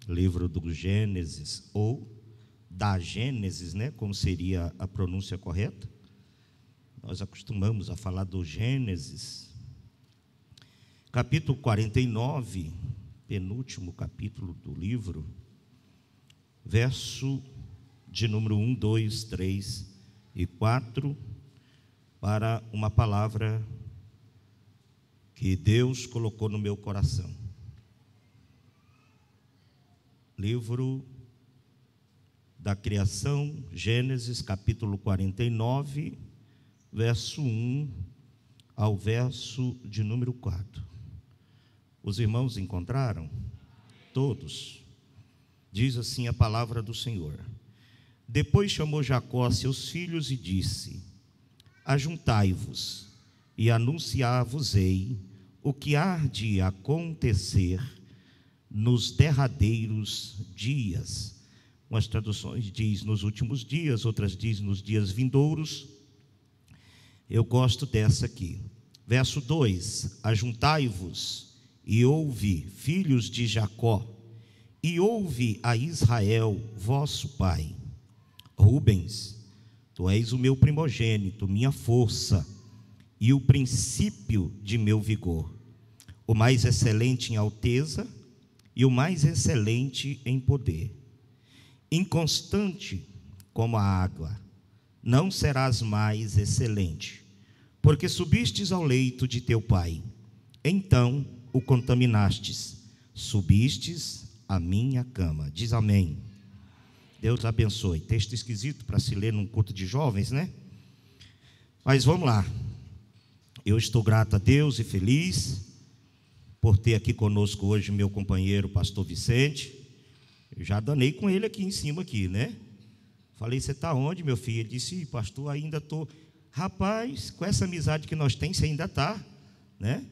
livro do Gênesis, ou da Gênesis, né? Como seria a pronúncia correta? Nós acostumamos a falar do Gênesis. Capítulo 49, penúltimo capítulo do livro, verso de número 1, 2, 3 e 4, para uma palavra que Deus colocou no meu coração. Livro da criação, Gênesis, capítulo 49, verso 1 ao verso de número 4. Os irmãos encontraram? Todos. Diz assim a palavra do Senhor. Depois chamou Jacó a seus filhos e disse: ajuntai-vos e anunciar-vos-ei o que há de acontecer nos derradeiros dias. Umas traduções diz nos últimos dias, outras diz nos dias vindouros. Eu gosto dessa aqui. Verso 2: ajuntai-vos e ouve, filhos de Jacó, e ouve a Israel, vosso pai. Rubens, tu és o meu primogênito, minha força e o princípio de meu vigor, o mais excelente em alteza e o mais excelente em poder. Inconstante como a água, não serás mais excelente, porque subistes ao leito de teu pai, então o contaminastes, subistes à minha cama. Diz amém. Deus abençoe. Texto esquisito para se ler num culto de jovens, né? Mas vamos lá. Eu estou grato a Deus e feliz por ter aqui conosco hoje meu companheiro, pastor Vicente. Eu já danei com ele aqui em cima, aqui, né? Falei, você está onde, meu filho? Ele disse, pastor, ainda estou. Rapaz, com essa amizade que nós temos, você ainda está, né?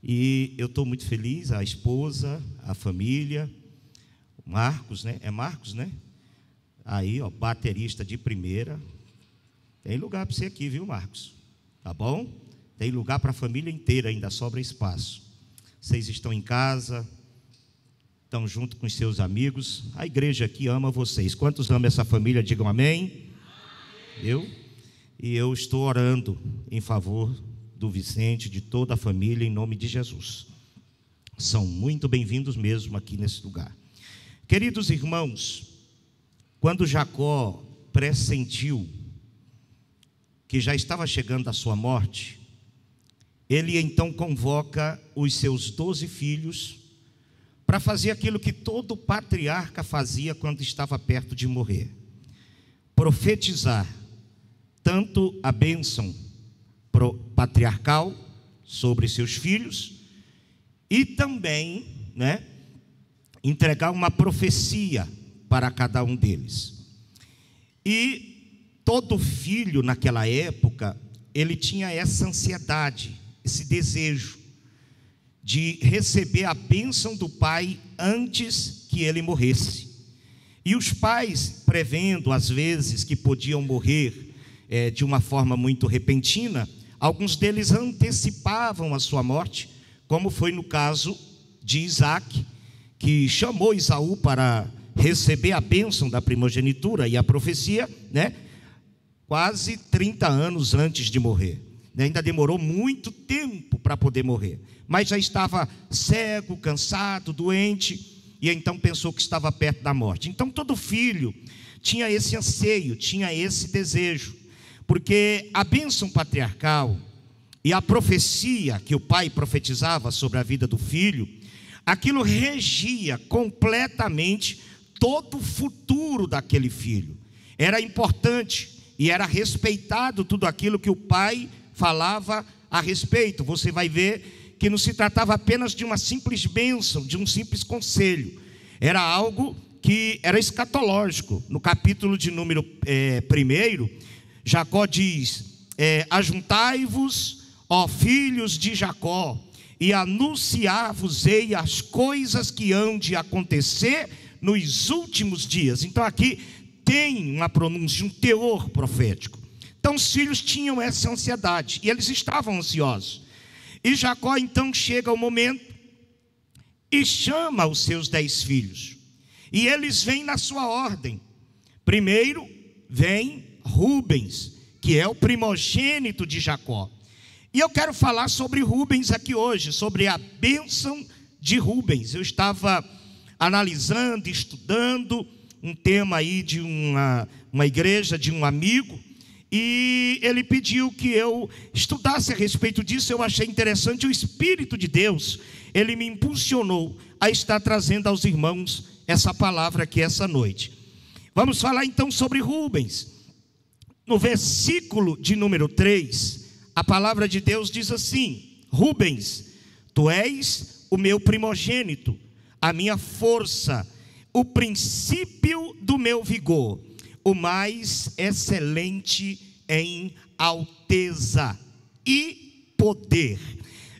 E eu estou muito feliz, a esposa, a família, o Marcos, né? É Marcos, né? Aí, ó, baterista de primeira. Tem lugar para você aqui, viu, Marcos? Tá bom? Tem lugar para a família inteira, ainda sobra espaço. Vocês estão em casa, estão junto com os seus amigos. A igreja aqui ama vocês. Quantos amam essa família? Digam amém. E eu estou orando em favor do Vicente, de toda a família, em nome de Jesus. São muito bem-vindos mesmo aqui nesse lugar. Queridos irmãos, quando Jacó pressentiu que já estava chegando a sua morte, ele então convoca os seus 12 filhos para fazer aquilo que todo patriarca fazia quando estava perto de morrer: profetizar tanto a bênção patriarcal sobre seus filhos e também, né, entregar uma profecia para cada um deles. E todo filho naquela época, ele tinha essa ansiedade, esse desejo de receber a bênção do pai antes que ele morresse. E os pais, prevendo às vezes que podiam morrer de uma forma muito repentina, alguns deles antecipavam a sua morte, como foi no caso de Isaac, que chamou Esaú para receber a bênção da primogenitura e a profecia, né, quase 30 anos antes de morrer. Ainda demorou muito tempo para poder morrer, mas já estava cego, cansado, doente, e então pensou que estava perto da morte. Então todo filho tinha esse anseio, tinha esse desejo, porque a bênção patriarcal e a profecia que o pai profetizava sobre a vida do filho, aquilo regia completamente todo o futuro daquele filho. Era importante e era respeitado tudo aquilo que o pai falava a respeito. Você vai ver que não se tratava apenas de uma simples bênção, de um simples conselho. Era algo que era escatológico. No capítulo de número 1, Jacó diz: ajuntai-vos, ó filhos de Jacó, e anunciar-vos-ei as coisas que hão de acontecer nos últimos dias. Então aqui tem uma pronúncia, um teor profético. Então os filhos tinham essa ansiedade, e eles estavam ansiosos. E Jacó então chega ao momento e chama os seus 10 filhos. E eles vêm na sua ordem. Primeiro vem Rubens, que é o primogênito de Jacó. E eu quero falar sobre Rubens aqui hoje, sobre a bênção de Rubens. Eu estava analisando, estudando um tema aí de uma igreja de um amigo, e ele pediu que eu estudasse a respeito disso. Eu achei interessante. O Espírito de Deus, ele me impulsionou a estar trazendo aos irmãos essa palavra aqui essa noite. Vamos falar então sobre Rubens. No versículo de número 3, a palavra de Deus diz assim: Rubens, tu és o meu primogênito, a minha força, o princípio do meu vigor, o mais excelente em alteza e poder.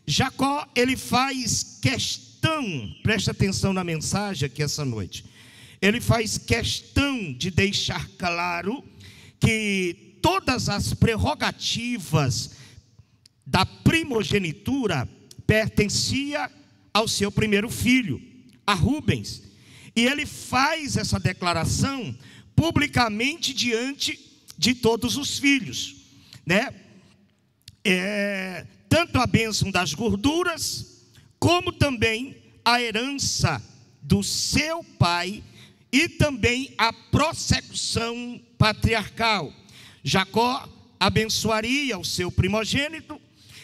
Jacó, ele faz questão, presta atenção na mensagem aqui essa noite, ele faz questão de deixar claro que todas as prerrogativas da primogenitura pertencia ao seu primeiro filho, a Rubens. E ele faz essa declaração publicamente diante de todos os filhos, né? Tanto a bênção das gorduras, como também a herança do seu pai, e também a prossecução patriarcal. Jacó abençoaria o seu primogênito.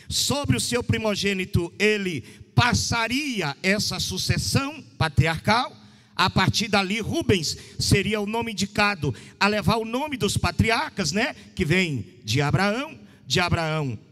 Sobre o seu primogênito ele passaria essa sucessão patriarcal. A partir dali, Rubens seria o nome indicado a levar o nome dos patriarcas, né? Que vem de Abraão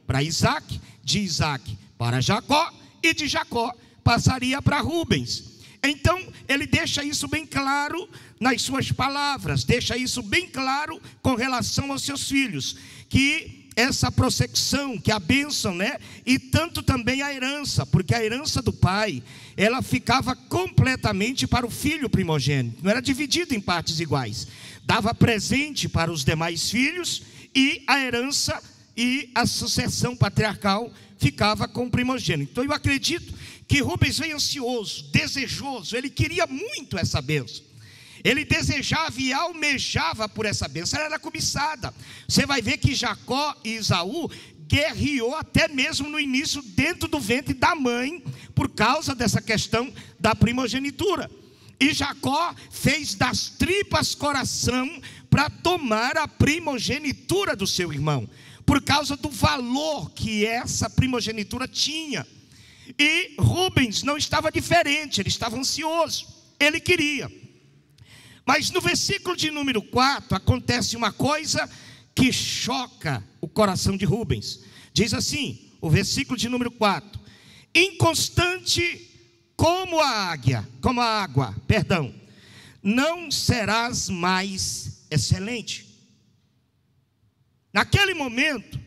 para Isaac, de Isaac para Jacó, e de Jacó passaria para Rubens. Então, ele deixa isso bem claro nas suas palavras, deixa isso bem claro com relação aos seus filhos, que essa prossecução, que a bênção, né? E tanto também a herança, porque a herança do pai, ela ficava completamente para o filho primogênito, não era dividida em partes iguais, dava presente para os demais filhos, e a herança e a sucessão patriarcal ficava com o primogênito. Então eu acredito que Rubens veio ansioso, desejoso, ele queria muito essa bênção. Ele desejava e almejava por essa bênção, ela era cobiçada. Você vai ver que Jacó e Esaú guerreou até mesmo no início dentro do ventre da mãe, por causa dessa questão da primogenitura. E Jacó fez das tripas coração para tomar a primogenitura do seu irmão, por causa do valor que essa primogenitura tinha. E Rubens não estava diferente, ele estava ansioso, ele queria. Mas no versículo de número 4, acontece uma coisa que choca o coração de Rubens. Diz assim, o versículo de número 4: inconstante como a água, não serás mais excelente. Naquele momento,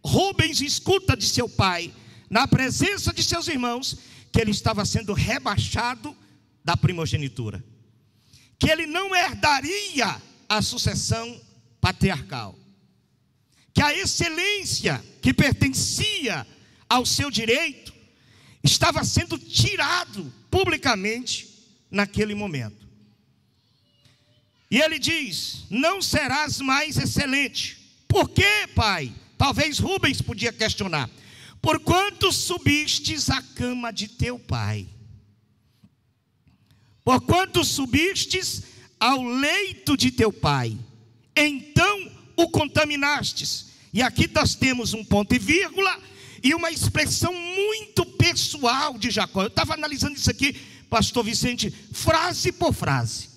Rubens escuta de seu pai, na presença de seus irmãos, que ele estava sendo rebaixado da primogenitura, que ele não herdaria a sucessão patriarcal, que a excelência que pertencia ao seu direito estava sendo tirado publicamente naquele momento. E ele diz: não serás mais excelente. Por quê, pai? Talvez Rubens podia questionar. Porquanto subistes à cama de teu pai, porquanto subistes ao leito de teu pai, então o contaminastes. E aqui nós temos um ponto e vírgula e uma expressão muito pessoal de Jacó. Eu estava analisando isso aqui, pastor Vicente, frase por frase.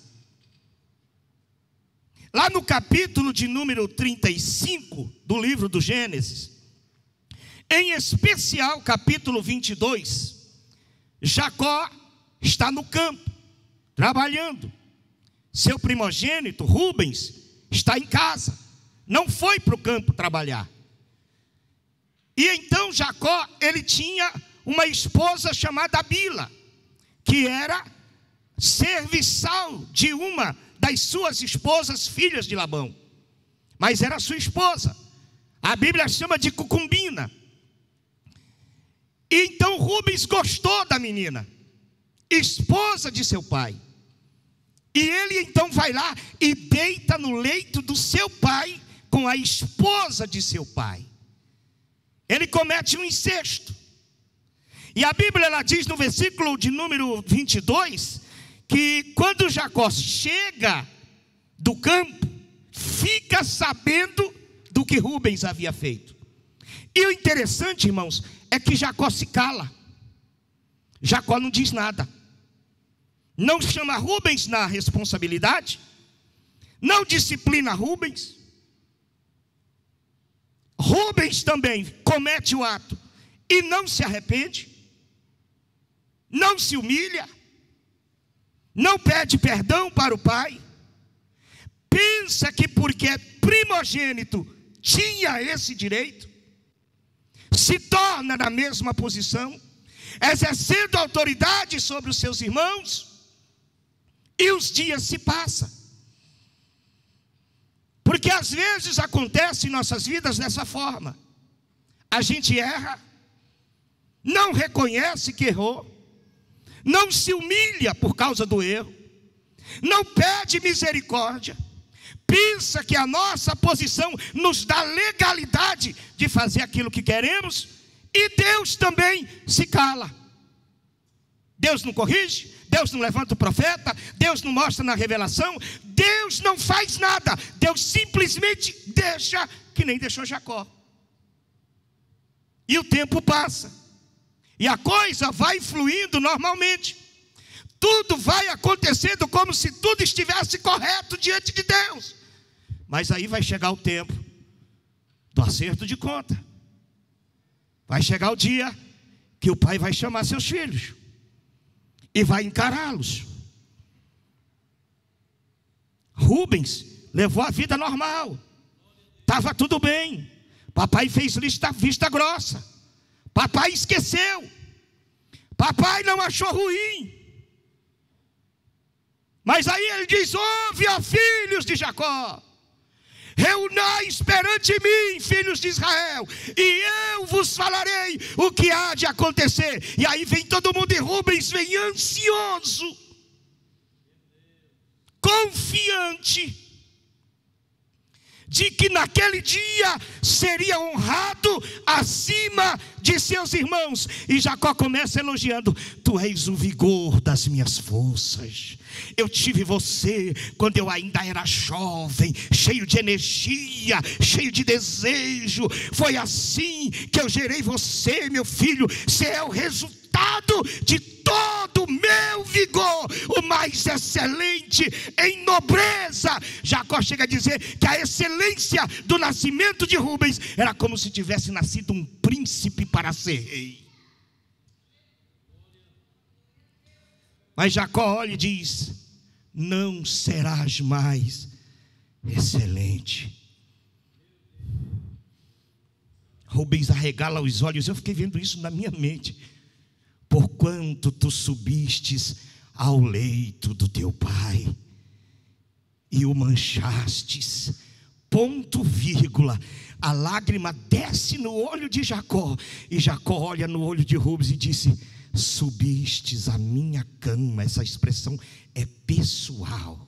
Lá no capítulo de número 35 do livro do Gênesis, em especial capítulo 22, Jacó está no campo, trabalhando. Seu primogênito, Rubens, está em casa, não foi para o campo trabalhar. E então Jacó, ele tinha uma esposa chamada Bila, que era serviçal de uma das suas esposas, filhas de Labão, mas era sua esposa. A Bíblia chama de concubina. E então Rubens gostou da menina, esposa de seu pai. E ele então vai lá e deita no leito do seu pai com a esposa de seu pai. Ele comete um incesto. E a Bíblia ela diz no versículo de número 22, que quando Jacó chega do campo, fica sabendo do que Rubens havia feito. E o interessante, irmãos, é que Jacó se cala. Jacó não diz nada. Não chama Rubens na responsabilidade. Não disciplina Rubens. Rubens também comete o ato e não se arrepende. Não se humilha. Não pede perdão para o pai. Pensa que porque é primogênito tinha esse direito. Se torna na mesma posição, exercendo autoridade sobre os seus irmãos. E os dias se passam. Porque às vezes acontece em nossas vidas dessa forma. A gente erra, não reconhece que errou, não se humilha por causa do erro, não pede misericórdia, pensa que a nossa posição nos dá legalidade de fazer aquilo que queremos, e Deus também se cala. Deus não corrige, Deus não levanta o profeta, Deus não mostra na revelação, Deus não faz nada, Deus simplesmente deixa, que nem deixou Jacó. E o tempo passa, e a coisa vai fluindo normalmente, tudo vai acontecendo como se tudo estivesse correto diante de Deus. Mas aí vai chegar o tempo do acerto de conta. Vai chegar o dia que o pai vai chamar seus filhos e vai encará-los. Rubens levou a vida normal, estava tudo bem. Papai fez vista grossa. Papai esqueceu. Papai não achou ruim. Mas aí ele diz: ouve, ó filhos de Jacó, reunais perante mim, filhos de Israel, e eu vos falarei o que há de acontecer. E aí vem todo mundo, e Rubens vem ansioso, confiante de que naquele dia seria honrado acima de seus irmãos. E Jacó começa elogiando: tu és o vigor das minhas forças. Eu tive você quando eu ainda era jovem, cheio de energia, cheio de desejo. Foi assim que eu gerei você, meu filho. Você é o resultado de todo o meu vigor, o mais excelente em nobreza. Jacó chega a dizer que a excelência do nascimento de Rubens era como se tivesse nascido um príncipe para ser rei. Mas Jacó olha e diz: não serás mais excelente. Rubens arregala os olhos. Eu fiquei vendo isso na minha mente. Porquanto tu subistes ao leito do teu pai e o manchastes, ponto vírgula, a lágrima desce no olho de Jacó, e Jacó olha no olho de Rubens e disse: subistes a minha cama. Essa expressão é pessoal.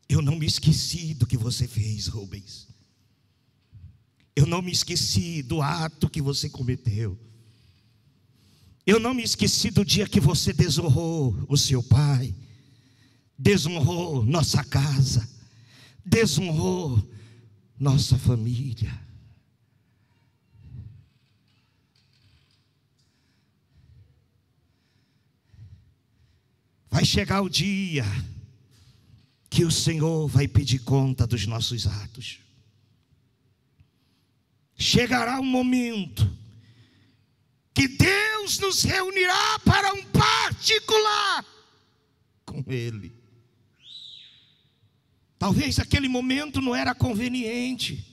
Eu não me esqueci do que você fez, Rubens. Eu não me esqueci do ato que você cometeu. Eu não me esqueci do dia que você desonrou o seu pai, desonrou nossa casa, desonrou nossa família. Vai chegar o dia que o Senhor vai pedir conta dos nossos atos. Chegará um momento que Deus nos reunirá para um particular com Ele. Talvez aquele momento não era conveniente.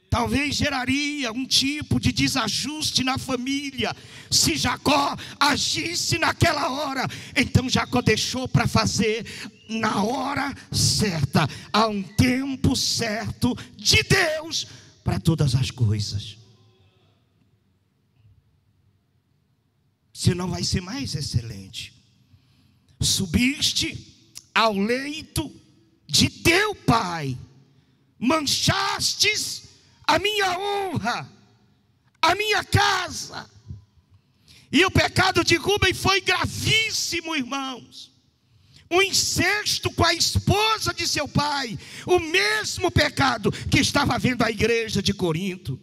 Talvez geraria um tipo de desajuste na família se Jacó agisse naquela hora. Então Jacó deixou para fazer na hora certa. Há um tempo certo de Deus para todas as coisas. senão vai ser mais excelente. Subiste ao leito de teu pai, manchastes a minha honra, a minha casa. E o pecado de Rubem foi gravíssimo, irmãos. O incesto com a esposa de seu pai, o mesmo pecado que estava havendo a igreja de Corinto,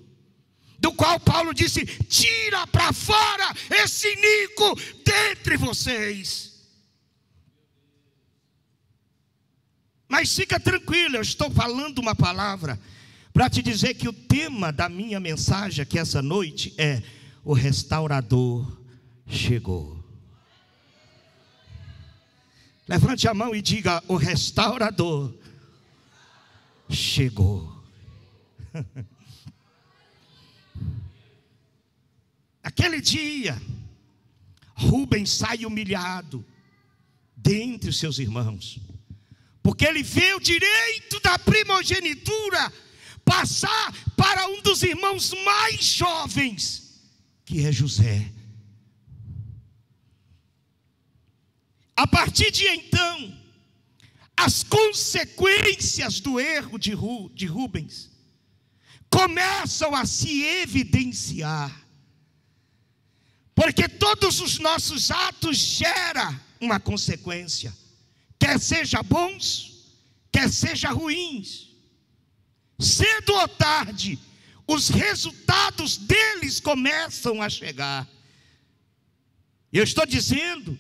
do qual Paulo disse: tira para fora esse iníquo dentre vocês. Mas fica tranquilo, eu estou falando uma palavra para te dizer que o tema da minha mensagem aqui essa noite é: o restaurador chegou. Levante a mão e diga: o restaurador chegou. Aquele dia, Rubem sai humilhado dentre os seus irmãos, porque ele vê o direito da primogenitura passar para um dos irmãos mais jovens, que é José. A partir de então, as consequências do erro de Rubens começam a se evidenciar, porque todos os nossos atos geram uma consequência, quer seja bons, quer seja ruins. Cedo ou tarde, os resultados deles começam a chegar. Eu estou dizendo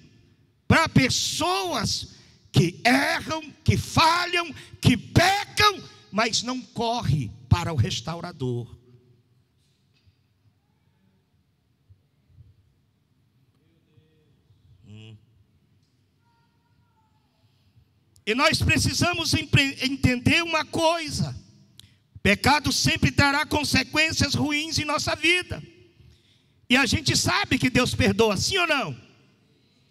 para pessoas que erram, que falham, que pecam, mas não correm para o restaurador. E nós precisamos entender uma coisa: pecado sempre trará consequências ruins em nossa vida. E a gente sabe que Deus perdoa, sim ou não?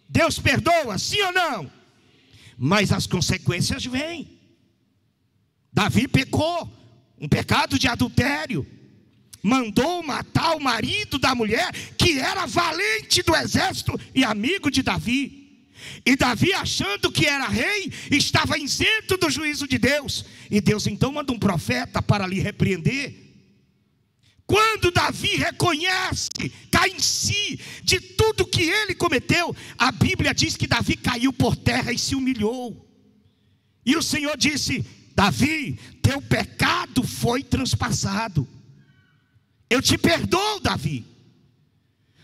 Deus perdoa, sim ou não? Mas as consequências vêm. Davi pecou, um pecado de adultério. Mandou matar o marido da mulher, que era valente do exército e amigo de Davi. E Davi, achando que era rei, estava isento do juízo de Deus. E Deus então manda um profeta para lhe repreender. Quando Davi reconhece, cai em si de tudo que ele cometeu, a Bíblia diz que Davi caiu por terra e se humilhou. E o Senhor disse: Davi, teu pecado foi transpassado. Eu te perdoo, Davi.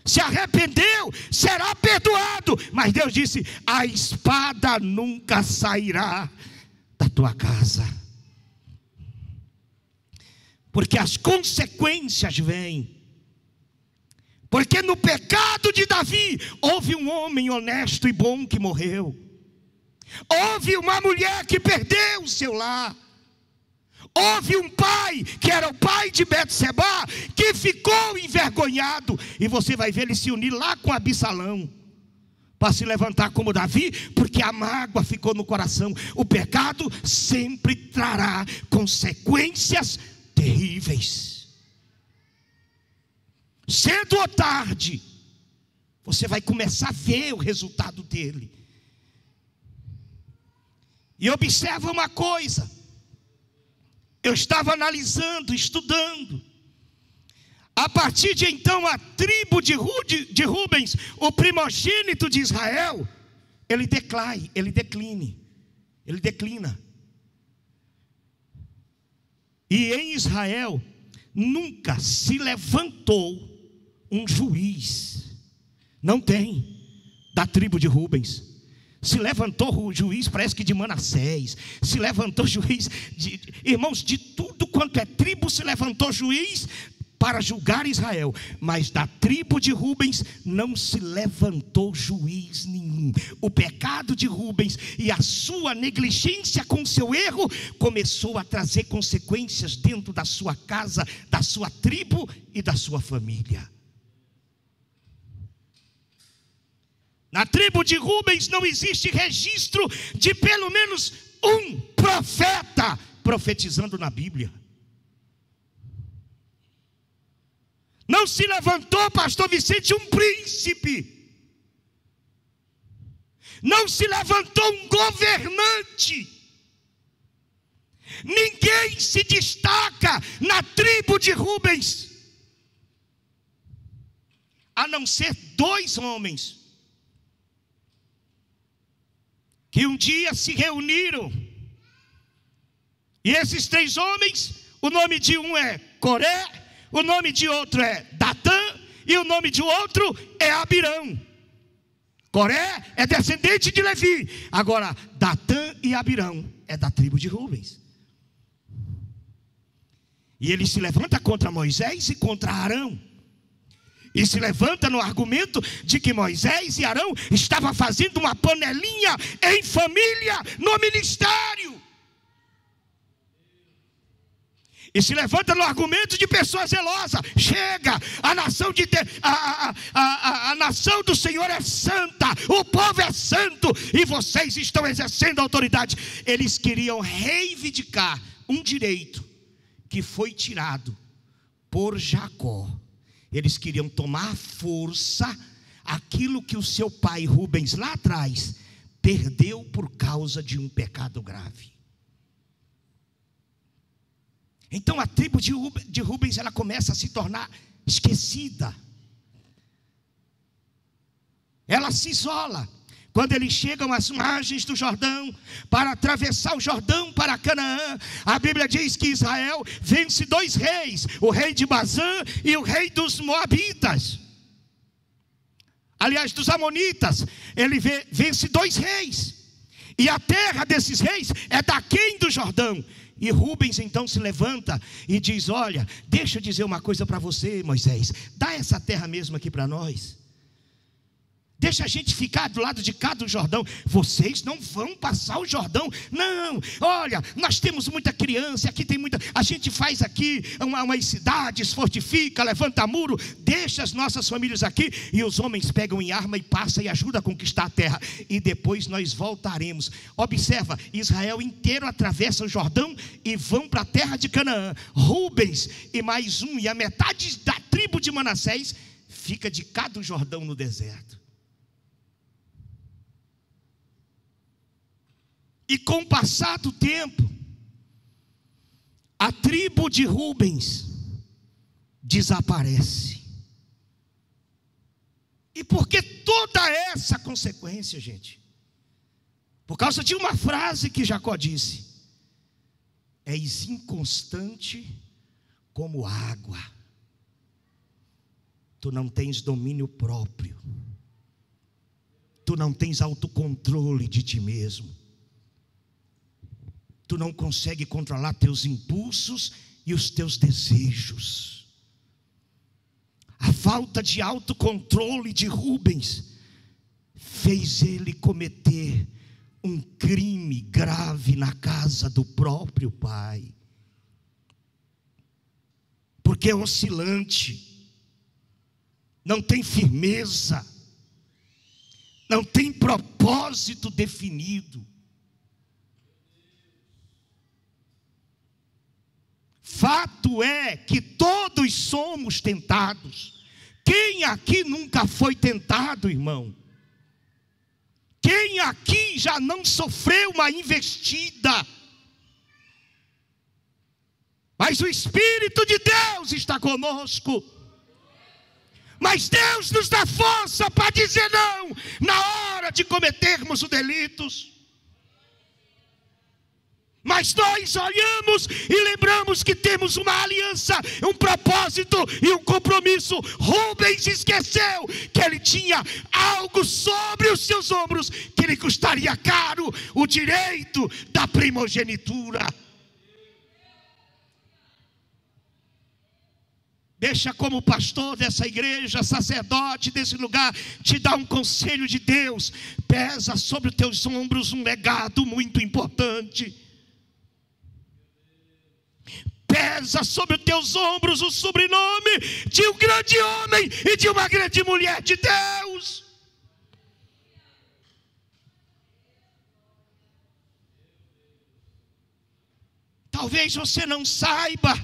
Se arrependeu, será perdoado. Mas Deus disse: a espada nunca sairá da tua casa, porque as consequências vêm. Porque no pecado de Davi houve um homem honesto e bom que morreu. Houve uma mulher que perdeu o seu lar. Houve um pai, que era o pai de Betseba, que ficou envergonhado. E você vai ver ele se unir lá com Absalão, para se levantar como Davi, porque a mágoa ficou no coração. O pecado sempre trará consequências terríveis. Cedo ou tarde, você vai começar a ver o resultado dele. E observa uma coisa: eu estava analisando, estudando. A partir de então, a tribo de Rubens, o primogênito de Israel, ele declina. E em Israel nunca se levantou um juiz. Não tem. Da tribo de Rubens. Se levantou o juiz, parece que de Manassés. Se levantou juiz, irmãos, de tudo quanto é tribo se levantou juiz para julgar Israel. Mas da tribo de Rubens não se levantou juiz nenhum. O pecado de Rubens e a sua negligência com seu erro começou a trazer consequências dentro da sua casa, da sua tribo e da sua família. Na tribo de Rubens não existe registro de pelo menos um profeta profetizando na Bíblia. Não se levantou, pastor Vicente, um príncipe Não se levantou um governante. Ninguém se destaca na tribo de Rubens, a não ser 2 homens, que um dia se reuniram. E esses 3 homens, o nome de um é Coré, o nome de outro é Datã, e o nome de outro é Abirão. Coré é descendente de Levi. Agora, Datã e Abirão é da tribo de Rubens. E ele se levanta contra Moisés e contra Arão. E se levanta no argumento de que Moisés e Arão estavam fazendo uma panelinha em família no ministério. E se levanta no argumento de pessoa zelosa. Chega, a nação, a nação do Senhor é santa, o povo é santo, e vocês estão exercendo autoridade. Eles queriam reivindicar um direito que foi tirado por Jacó. Eles queriam tomar força aquilo que o seu pai Rubens lá atrás perdeu por causa de um pecado grave. Então a tribo de Rubens, ela começa a se tornar esquecida. Ela se isola. Quando eles chegam às margens do Jordão, para atravessar o Jordão para Canaã, a Bíblia diz que Israel vence 2 reis, o rei de Bazã e o rei dos Moabitas. Aliás, dos Amonitas, ele vence 2 reis. E a terra desses reis é daquém do Jordão. E Rubens então se levanta e diz: olha, deixa eu dizer uma coisa para você, Moisés, dá essa terra mesmo aqui para nós. Deixa a gente ficar do lado de cá do Jordão. Vocês não vão passar o Jordão. Não, olha, nós temos muita criança, aqui tem muita. A gente faz aqui umas cidades, fortifica, levanta muro. Deixa as nossas famílias aqui. E os homens pegam em arma e passam e ajudam a conquistar a terra. E depois nós voltaremos. Observa, Israel inteiro atravessa o Jordão e vão para a terra de Canaã. Rubens e mais um, e a metade da tribo de Manassés fica de cá do Jordão no deserto. E com o passar do tempo, a tribo de Rubens desaparece. E por que toda essa consequência, gente? Por causa de uma frase que Jacó disse: és inconstante como água. Tu não tens domínio próprio. Tu não tens autocontrole de ti mesmo. Tu não consegue controlar teus impulsos e os teus desejos. A falta de autocontrole de Rubens fez ele cometer um crime grave na casa do próprio pai. Porque é oscilante, não tem firmeza, não tem propósito definido. Fato é que todos somos tentados. Quem aqui nunca foi tentado, irmão? Quem aqui já não sofreu uma investida? Mas o Espírito de Deus está conosco. Mas Deus nos dá força para dizer não na hora de cometermos os delitos. Mas nós olhamos e lembramos que temos uma aliança, um propósito e um compromisso. Rubens esqueceu que ele tinha algo sobre os seus ombros que lhe custaria caro: o direito da primogenitura. Deixa, como pastor dessa igreja, sacerdote desse lugar, te dar um conselho de Deus. Pesa sobre os teus ombros um legado muito importante. Pesa sobre os teus ombros o sobrenome de um grande homem e de uma grande mulher de Deus. Talvez você não saiba,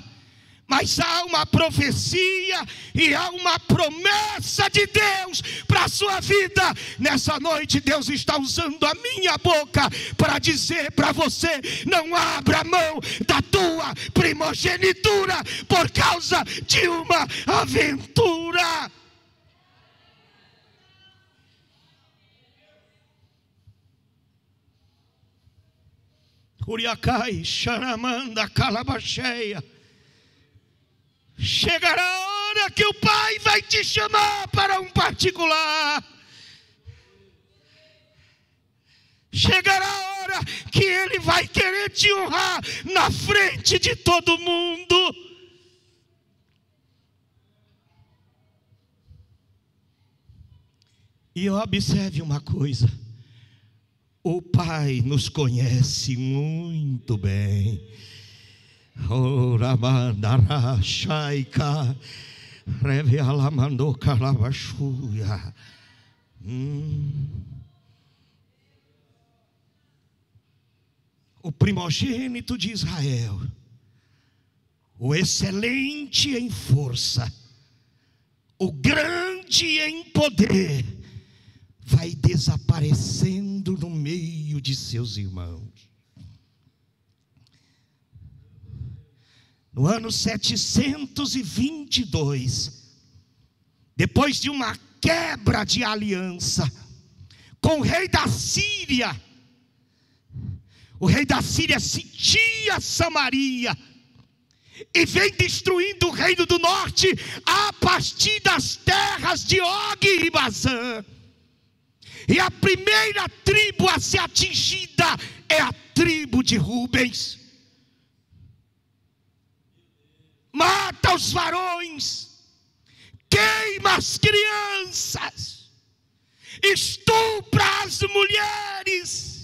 Mas há uma profecia e há uma promessa de Deus para a sua vida. Nessa noite Deus está usando a minha boca para dizer para você: não abra mão da tua primogenitura por causa de uma aventura. Uriacai, Xaramanda, Calabacheia. Chegará a hora que o Pai vai te chamar para um particular. Chegará a hora que Ele vai querer te honrar na frente de todo mundo. E observe uma coisa: o Pai nos conhece muito bem. Oramandará Shaika Revealamando Calabashuia. O primogênito de Israel, o excelente em força, o grande em poder, vai desaparecendo no meio de seus irmãos. No ano 722, depois de uma quebra de aliança com o rei da Síria, o rei da Síria sitia Samaria e vem destruindo o reino do norte a partir das terras de Og e Bazã. E a primeira tribo a ser atingida é a tribo de Rubens. Mata os varões, queima as crianças, estupra as mulheres.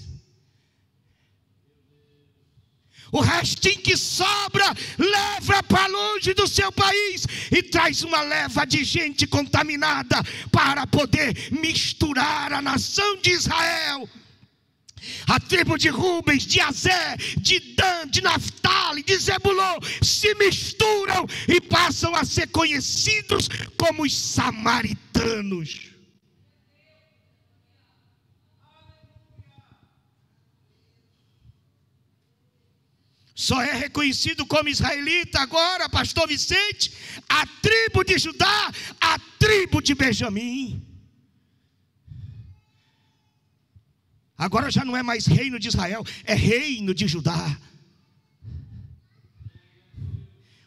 O restinho que sobra leva para longe do seu país e traz uma leva de gente contaminada para poder misturar a nação de Israel. A tribo de Rubens, de Azé, de Dan, de Naftali, de Zebulon se misturam e passam a ser conhecidos como os samaritanos. Só é reconhecido como israelita agora, pastor Vicente, a tribo de Judá, a tribo de Benjamim. Agora já não é mais reino de Israel, é reino de Judá.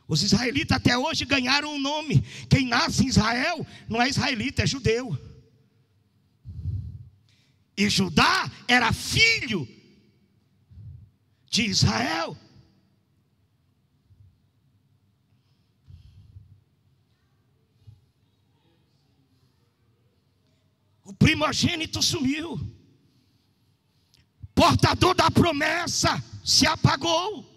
Os israelitas até hoje ganharam um nome. Quem nasce em Israel não é israelita, é judeu. E Judá era filho de Israel. O primogênito sumiu. Portador da promessa se apagou.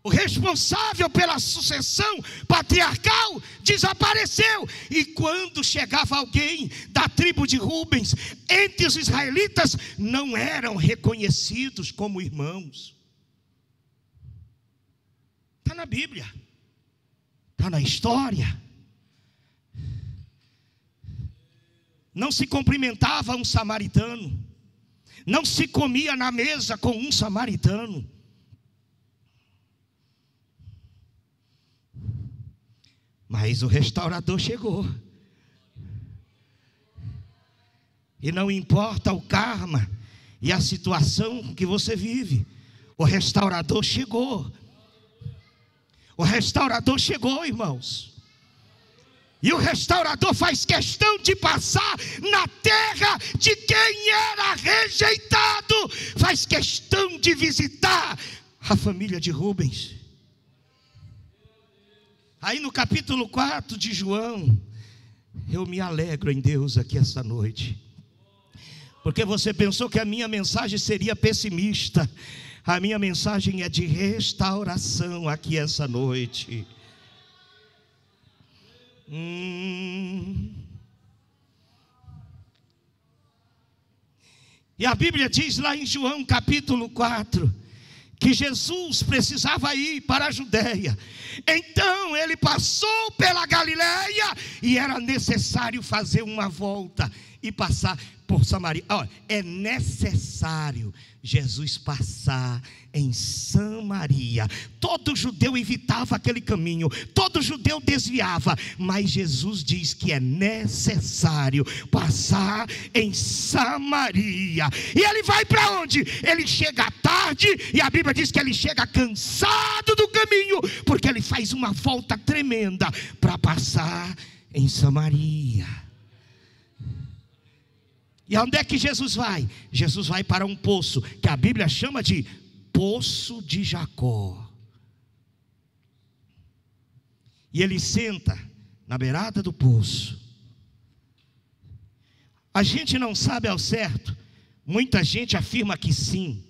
O responsável pela sucessão patriarcal desapareceu. E quando chegava alguém da tribo de Rubens, entre os israelitas, não eram reconhecidos como irmãos. Está na Bíblia, está na história. Não se cumprimentava um samaritano, não se comia na mesa com um samaritano. Mas o restaurador chegou. E não importa o karma e a situação que você vive, o restaurador chegou. O restaurador chegou, irmãos. E o restaurador faz questão de passar na terra de quem era rejeitado. Faz questão de visitar a família de Rubens. Aí no capítulo 4 de João, eu me alegro em Deus aqui essa noite. Porque você pensou que a minha mensagem seria pessimista. A minha mensagem é de restauração aqui essa noite. E a Bíblia diz lá em João capítulo 4, que Jesus precisava ir para a Judéia. Então ele passou pela Galileia e era necessário fazer uma volta e passar por Samaria. Olha, é necessário Jesus passar em Samaria. Todo judeu evitava aquele caminho, todo judeu desviava, mas Jesus diz que é necessário passar em Samaria. E ele vai para onde? Ele chega à tarde, e a Bíblia diz que ele chega cansado do caminho, porque ele faz uma volta tremenda para passar em Samaria. E onde é que Jesus vai? Jesus vai para um poço, que a Bíblia chama de Poço de Jacó. E ele senta na beirada do poço. A gente não sabe ao certo, muita gente afirma que sim,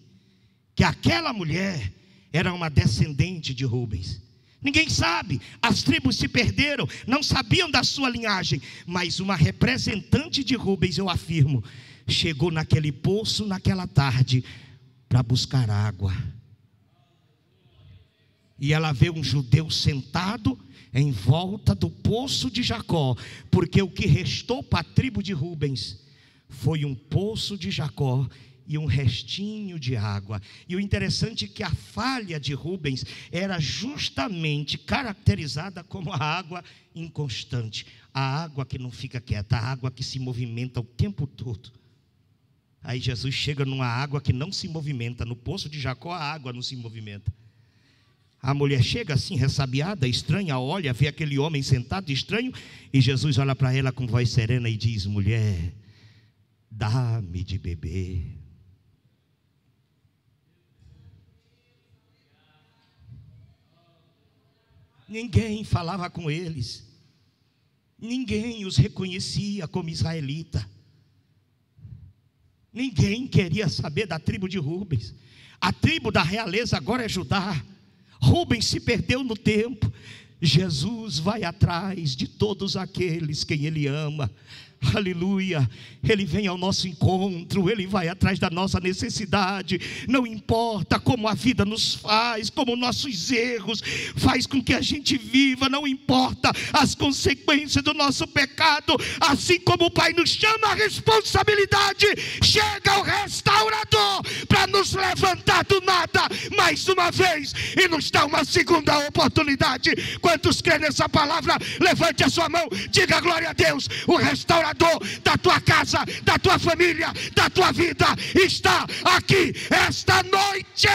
que aquela mulher era uma descendente de Rubens. Ninguém sabe, as tribos se perderam, não sabiam da sua linhagem, mas uma representante de Rubens, eu afirmo, chegou naquele poço naquela tarde para buscar água. E ela vê um judeu sentado em volta do poço de Jacó, porque o que restou para a tribo de Rubens foi um poço de Jacó e um restinho de água. E o interessante é que a falha de Rubens era justamente caracterizada como a água inconstante, a água que não fica quieta, a água que se movimenta o tempo todo. Aí Jesus chega numa água que não se movimenta. No poço de Jacó a água não se movimenta. A mulher chega assim ressabiada, estranha, olha, vê aquele homem sentado estranho, e Jesus olha para ela com voz serena e diz: mulher, dá-me de beber. Ninguém falava com eles, ninguém os reconhecia como israelita, ninguém queria saber da tribo de Rubens. A tribo da realeza agora é Judá. Rubens se perdeu no tempo. Jesus vai atrás de todos aqueles quem Ele ama. Aleluia, Ele vem ao nosso encontro, Ele vai atrás da nossa necessidade. Não importa como a vida nos faz, como nossos erros faz com que a gente viva, não importa as consequências do nosso pecado. Assim como o Pai nos chama à responsabilidade, chega o restaurador para nos levantar do nada mais uma vez e nos dar uma segunda oportunidade. Quantos creem nessa palavra? Levante a sua mão, diga glória a Deus. O restaurador da tua casa, da tua família, da tua vida está aqui esta noite.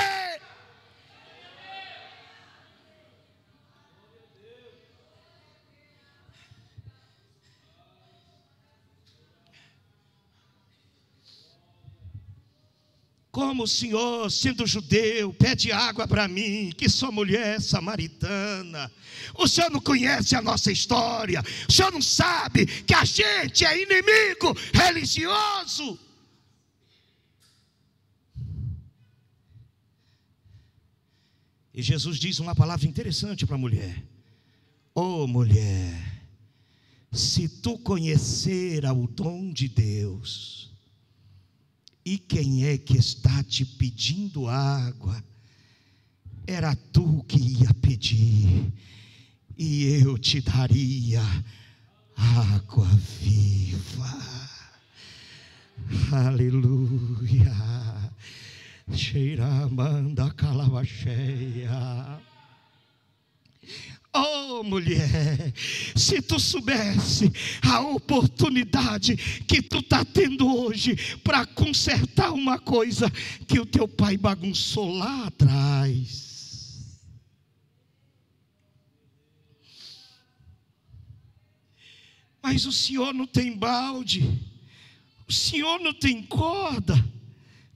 Como o Senhor, sendo judeu, pede água para mim, que sou mulher samaritana? O Senhor não conhece a nossa história, o Senhor não sabe que a gente é inimigo religioso. E Jesus diz uma palavra interessante para a mulher: ô mulher, se tu conhecer o dom de Deus, e quem é que está te pedindo água? Era tu que ia pedir, e eu te daria água viva. Aleluia. Xeiramanda calabacheia. Oh mulher, se tu soubesse a oportunidade que tu está tendo hoje para consertar uma coisa que o teu pai bagunçou lá atrás. Mas o Senhor não tem balde, o Senhor não tem corda.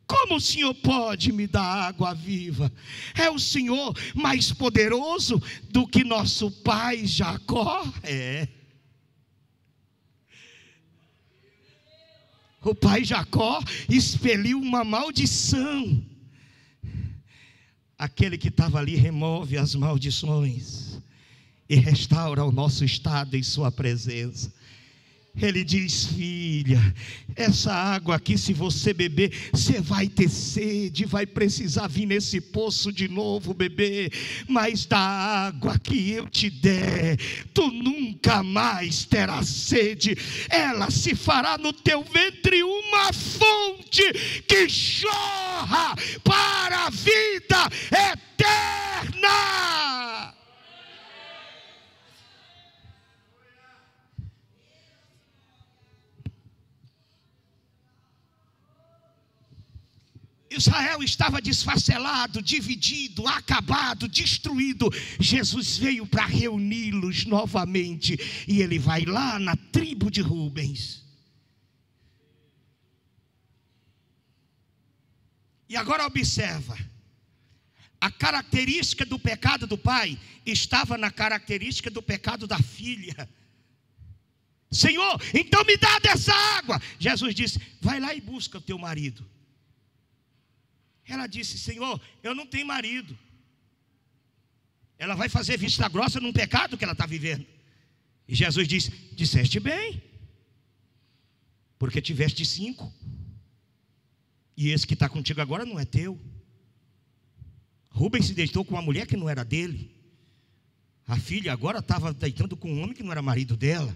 Como o Senhor pode me dar água viva? É o Senhor mais poderoso do que nosso pai Jacó? É. O pai Jacó expeliu uma maldição. Aquele que estava ali remove as maldições e restaura o nosso estado em sua presença. Ele diz: filha, essa água aqui, se você beber, você vai ter sede, vai precisar vir nesse poço de novo beber, mas da água que eu te der, tu nunca mais terás sede, ela se fará no teu ventre uma fonte que jorra para a vida eterna. Israel estava desfacelado, dividido, acabado, destruído. Jesus veio para reuni-los novamente. E ele vai lá na tribo de Rubens. E agora observa. A característica do pecado do pai estava na característica do pecado da filha. Senhor, então me dá dessa água. Jesus disse: vai lá e busca o teu marido. Ela disse: Senhor, eu não tenho marido. Ela vai fazer vista grossa num pecado que ela está vivendo. E Jesus disse: disseste bem, porque tiveste 5, e esse que está contigo agora não é teu. Rubens se deitou com uma mulher que não era dele. A filha agora estava deitando com um homem que não era marido dela.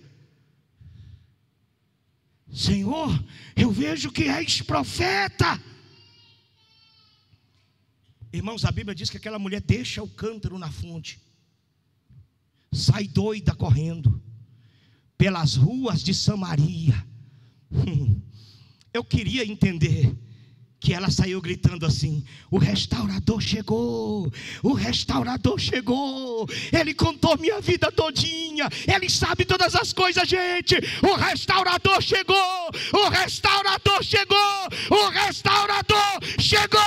Senhor, eu vejo que és profeta. Irmãos, a Bíblia diz que aquela mulher deixa o cântaro na fonte, sai doida correndo pelas ruas de Samaria. Eu queria entender que ela saiu gritando assim: o restaurador chegou, o restaurador chegou. Ele contou minha vida todinha, ele sabe todas as coisas, gente. O restaurador chegou, o restaurador chegou, o restaurador chegou.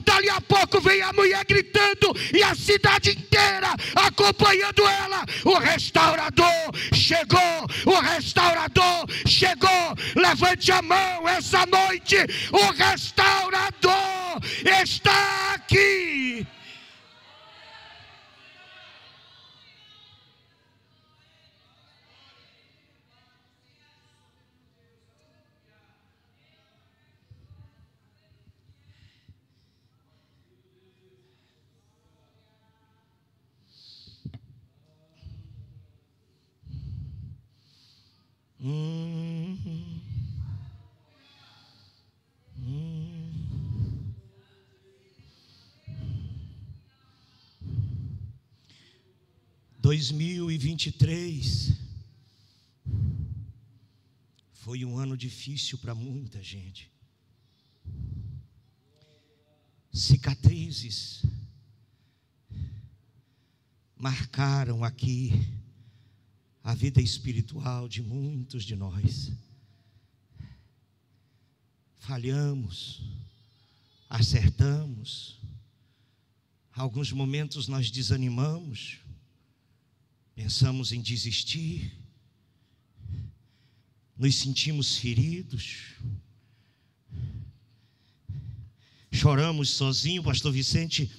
Dali a pouco vem a mulher gritando e a cidade inteira acompanhando ela. O restaurador chegou, o restaurador chegou. Levante a mão essa noite, o restaurador está aqui. Hum. 2023 foi um ano difícil para muita gente. Cicatrizes marcaram aqui a vida espiritual de muitos de nós. Falhamos, acertamos, alguns momentos nós desanimamos, pensamos em desistir, nos sentimos feridos, choramos sozinho. Pastor Vicente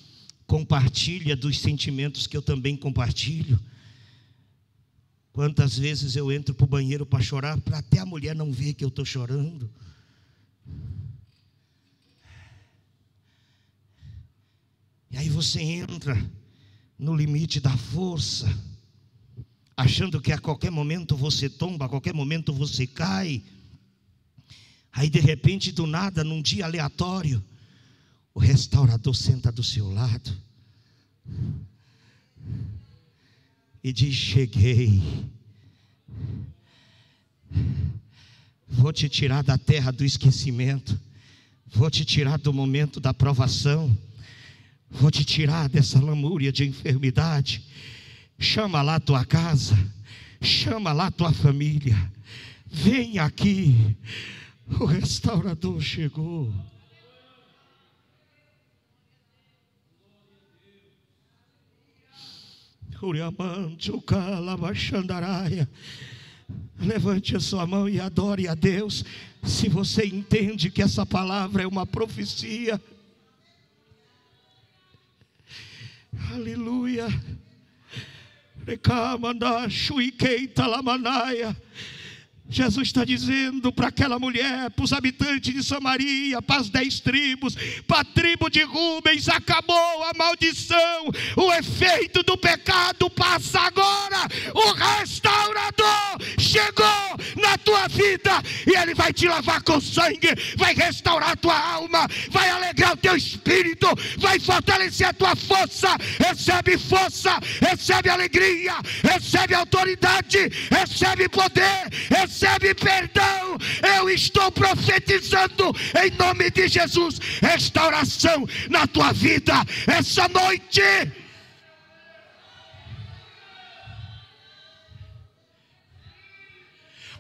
compartilha dos sentimentos que eu também compartilho. Quantas vezes eu entro para o banheiro para chorar, para até a mulher não ver que eu estou chorando. E aí você entra no limite da força, achando que a qualquer momento você tomba, a qualquer momento você cai. Aí de repente, do nada, num dia aleatório, o restaurador senta do seu lado e diz: cheguei, vou te tirar da terra do esquecimento, vou te tirar do momento da provação, vou te tirar dessa lamúria de enfermidade. Chama lá a tua casa, chama lá a tua família, vem aqui, o restaurador chegou. Levante a sua mão e adore a Deus, se você entende que essa palavra é uma profecia. Aleluia. Jesus está dizendo para aquela mulher, para os habitantes de Samaria, para as 10 tribos, para a tribo de Rubens: acabou a maldição, o efeito do pecado passa agora. O restaurador chegou na tua vida e Ele vai te lavar com sangue, vai restaurar a tua alma, vai alegrar o teu espírito, vai fortalecer a tua força. Recebe força, recebe alegria, recebe autoridade, recebe poder, recebe perdão. Eu estou profetizando em nome de Jesus restauração na tua vida essa noite.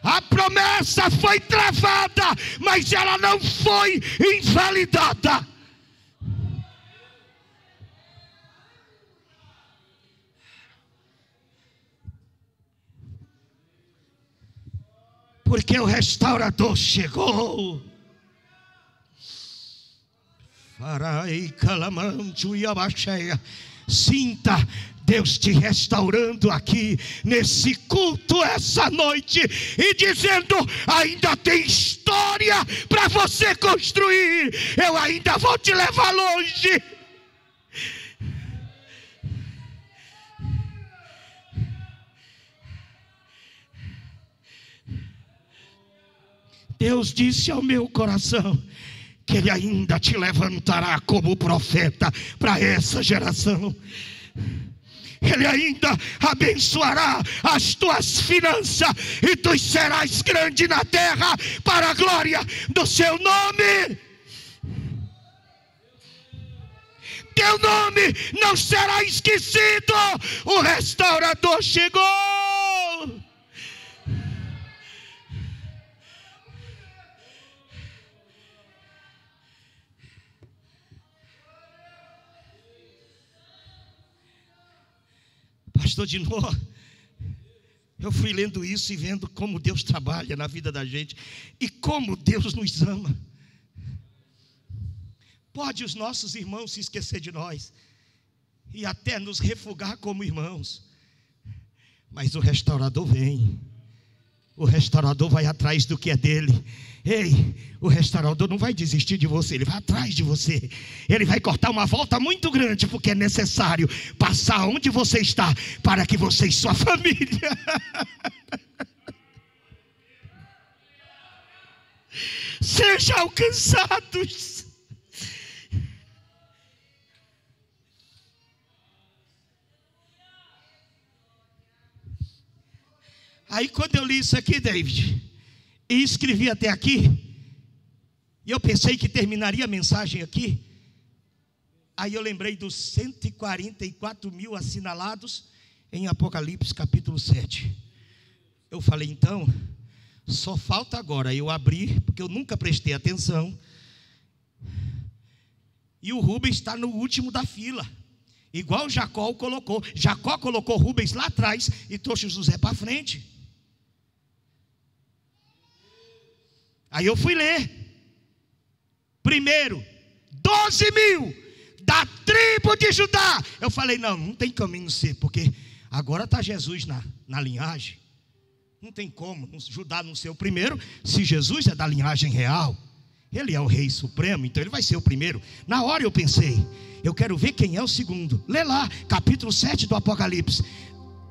A promessa foi travada, mas ela não foi invalidada. Porque o restaurador chegou. Sinta Deus te restaurando aqui nesse culto essa noite e dizendo: ainda tem história para você construir, eu ainda vou te levar longe. Deus disse ao meu coração que Ele ainda te levantará como profeta para essa geração. Ele ainda abençoará as tuas finanças e tu serás grande na terra para a glória do seu nome. Teu nome não será esquecido. O restaurador chegou. Pastor Dinô, eu fui lendo isso e vendo como Deus trabalha na vida da gente e como Deus nos ama. Pode os nossos irmãos se esquecer de nós e até nos refugar como irmãos, mas o restaurador vem. O restaurador vai atrás do que é dele. Ei, o restaurador não vai desistir de você, ele vai atrás de você. Ele vai cortar uma volta muito grande, porque é necessário passar onde você está, para que você e sua família sejam alcançados. Aí quando eu li isso aqui, David, e escrevi até aqui, e eu pensei que terminaria a mensagem aqui, aí eu lembrei dos 144 mil assinalados em Apocalipse capítulo 7. Eu falei, então, só falta agora eu abrir, porque eu nunca prestei atenção, e o Rubens está no último da fila, igual Jacó o colocou. Jacó colocou Rubens lá atrás e trouxe José para frente. Aí eu fui ler. Primeiro, 12 mil da tribo de Judá. Eu falei, não tem caminho ser, porque agora está Jesus na linhagem. Não tem como Judá não ser o primeiro, se Jesus é da linhagem real. Ele é o rei supremo, então ele vai ser o primeiro. Na hora eu pensei, eu quero ver quem é o segundo. Lê lá, capítulo 7 do Apocalipse.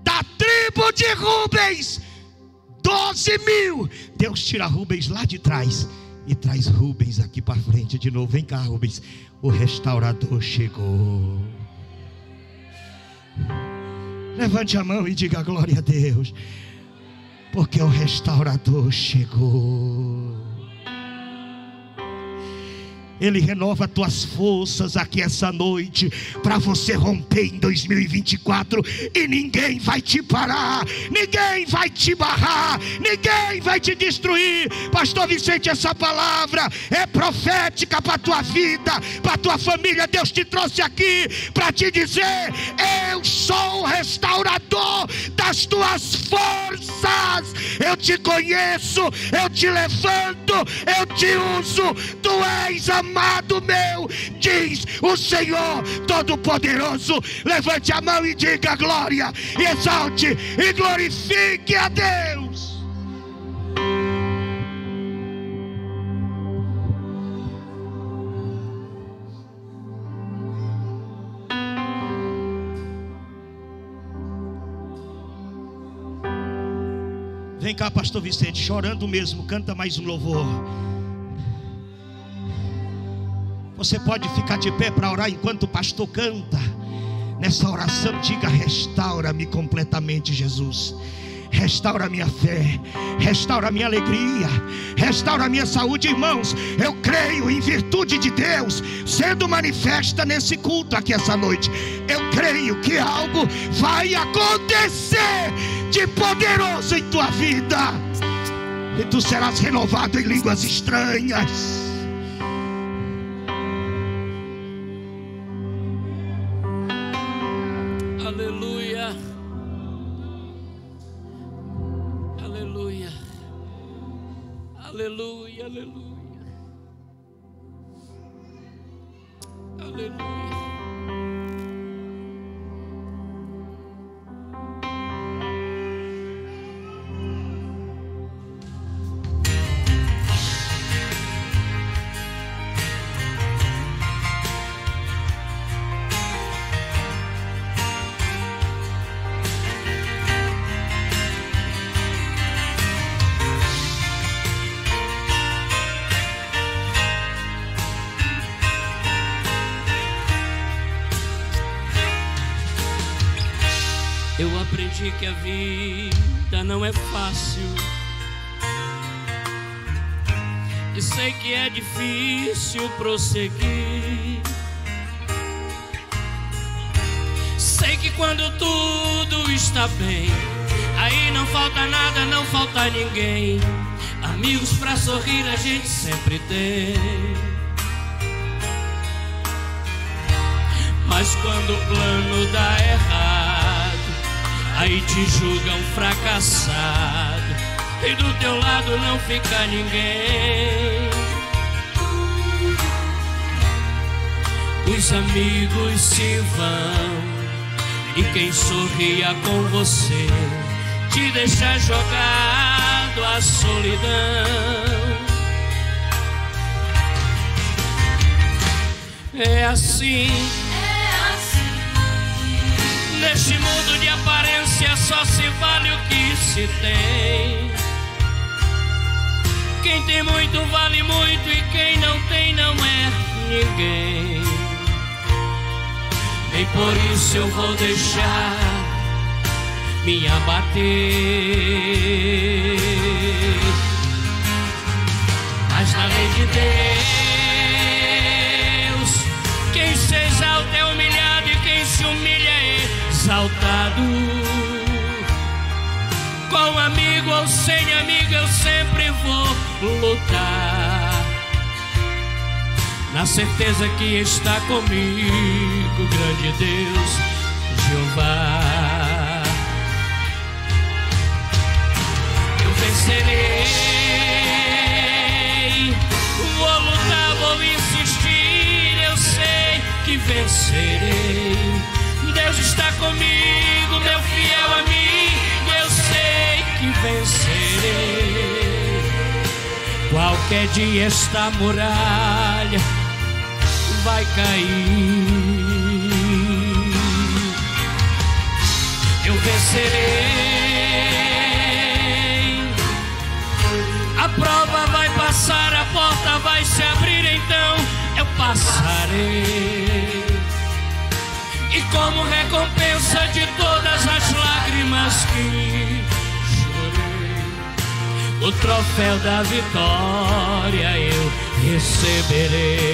Da tribo de Rubens, 12 mil. Deus tira Rubens lá de trás e traz Rubens aqui para frente de novo. Vem cá, Rubens, o restaurador chegou. Levante a mão e diga glória a Deus, porque o restaurador chegou. Ele renova tuas forças aqui essa noite, para você romper em 2024, e ninguém vai te parar, ninguém vai te barrar, ninguém vai te destruir. Pastor Vicente, essa palavra é profética para a tua vida, para a tua família. Deus te trouxe aqui para te dizer: eu sou o restaurador das tuas forças. Eu te conheço, eu te levanto, eu te uso. Tu és amado meu, diz o Senhor Todo-Poderoso. Levante a mão e diga glória, e exalte e glorifique a Deus. Vem cá, pastor Vicente, chorando mesmo, canta mais um louvor. Você pode ficar de pé para orar enquanto o pastor canta. Nessa oração diga: restaura-me completamente, Jesus. Restaura a minha fé, restaura a minha alegria, restaura a minha saúde. Irmãos, eu creio em virtude de Deus sendo manifesta nesse culto aqui essa noite. Eu creio que algo vai acontecer de poderoso em tua vida, e tu serás renovado em línguas estranhas. Aleluia. Aleluia. Aleluia. Aleluia. Aleluia. Eu aprendi que a vida não é fácil, e sei que é difícil prosseguir. Sei que quando tudo está bem, aí não falta nada, não falta ninguém. Amigos pra sorrir a gente sempre tem. Mas quando o plano dá errado, aí te julgam fracassado, e do teu lado não fica ninguém. Os amigos se vão, e quem sorria com você te deixa jogado à solidão. É assim. Neste mundo de aparência só se vale o que se tem. Quem tem muito vale muito, e quem não tem não é ninguém. Nem por isso eu vou deixar me abater. Mas na lei de Deus, quem se exalta é humilhado, e quem se humilha é exaltado. Com amigo ou sem amigo eu sempre vou lutar, na certeza que está comigo, grande Deus, Jeová. Eu vencerei, vou lutar, vou insistir, eu sei que vencerei. Deus está comigo, meu fiel amigo, eu sei que vencerei. Qualquer dia esta muralha vai cair. Eu vencerei. A prova vai passar, a porta vai se abrir, então eu passarei. E como recompensa de todas as lágrimas que chorei, o troféu da vitória eu receberei.